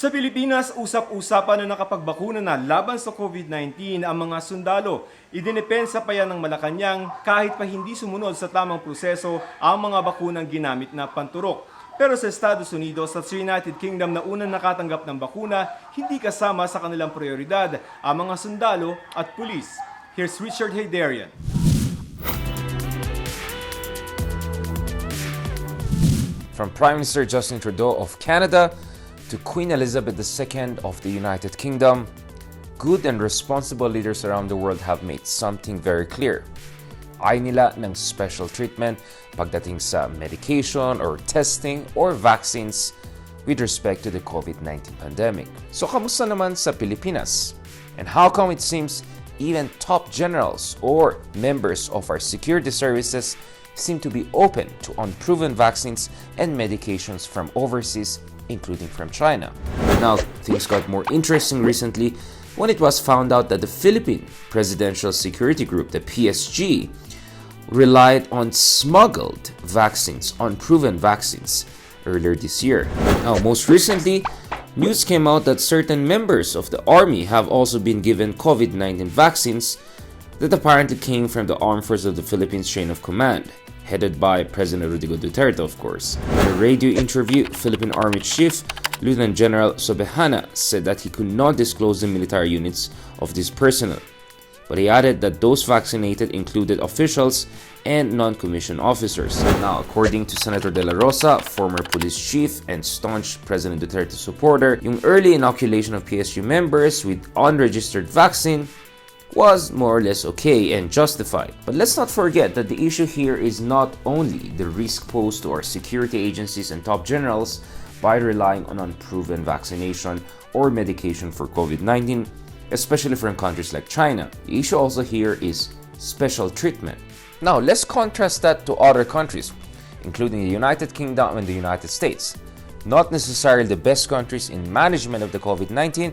Sa Pilipinas, usap-usapan na nakapagbakuna na laban sa COVID-19 ang mga sundalo. Idinepensa pa yan ng Malacañang kahit pa hindi sumunod sa tamang proseso ang mga bakunang ginamit na panturok. Pero sa Estados Unidos at sa United Kingdom na unang nakatanggap ng bakuna, hindi kasama sa kanilang prayoridad ang mga sundalo at pulis. Here's Richard Haydarian. From Prime Minister Justin Trudeau of Canada to Queen Elizabeth II of the United Kingdom, good and responsible leaders around the world have made something very clear. Ayaw nila ng special treatment pagdating sa medication or testing or vaccines with respect to the COVID-19 pandemic. So kamusta naman sa Pilipinas? And how come it seems even top generals or members of our security services seem to be open to unproven vaccines and medications from overseas, including from China? Now, things got more interesting recently when it was found out that the Philippine Presidential Security Group, the PSG, relied on smuggled vaccines, unproven vaccines, earlier this year. Now, most recently, news came out that certain members of the army have also been given COVID-19 vaccines that apparently came from the Armed Forces of the Philippines chain of command, headed by President Rodrigo Duterte, of course. In a radio interview, Philippine Army Chief Lieutenant General Sobejana said that he could not disclose the military units of this personnel, but he added that those vaccinated included officials and non-commissioned officers. Now, according to Senator De La Rosa, former police chief and staunch President Duterte supporter, yung early inoculation of PSG members with unregistered vaccine was more or less okay and justified. But let's not forget that the issue here is not only the risk posed to our security agencies and top generals by relying on unproven vaccination or medication for COVID-19, especially from countries like China. The issue also here is special treatment. Now, let's contrast that to other countries, including the United Kingdom and the United States. Not necessarily the best countries in management of the COVID-19,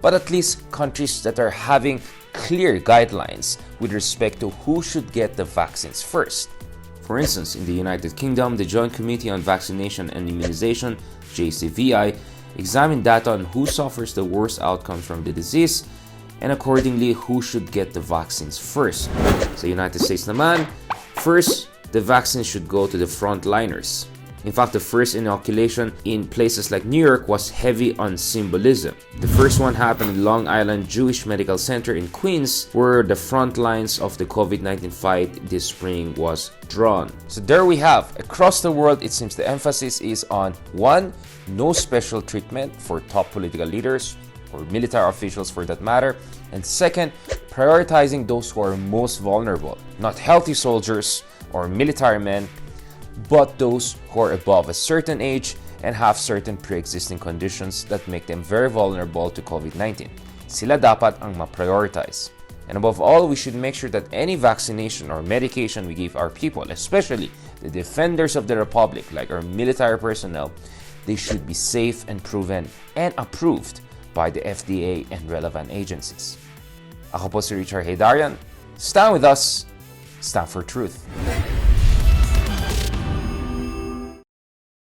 but at least countries that are having clear guidelines with respect to who should get the vaccines first. For instance, in the United Kingdom, the Joint Committee on Vaccination and Immunization, JCVI, examined data on who suffers the worst outcomes from the disease and accordingly who should get the vaccines first. Sa United States naman, first, the vaccines should go to the frontliners. In fact, the first inoculation in places like New York was heavy on symbolism. The first one happened in Long Island Jewish Medical Center in Queens, where the front lines of the COVID-19 fight this spring was drawn. So there we have, across the world, it seems the emphasis is on 1. No special treatment for top political leaders or military officials for that matter, and 2nd, prioritizing those who are most vulnerable, not healthy soldiers or military men, but those who are above a certain age and have certain pre-existing conditions that make them very vulnerable to COVID-19. Sila dapat ang ma-prioritize. And above all, we should make sure that any vaccination or medication we give our people, especially the defenders of the Republic, like our military personnel, they should be safe and proven and approved by the FDA and relevant agencies. Ako po si Richard Haydarian. Stand with us. Stand for truth.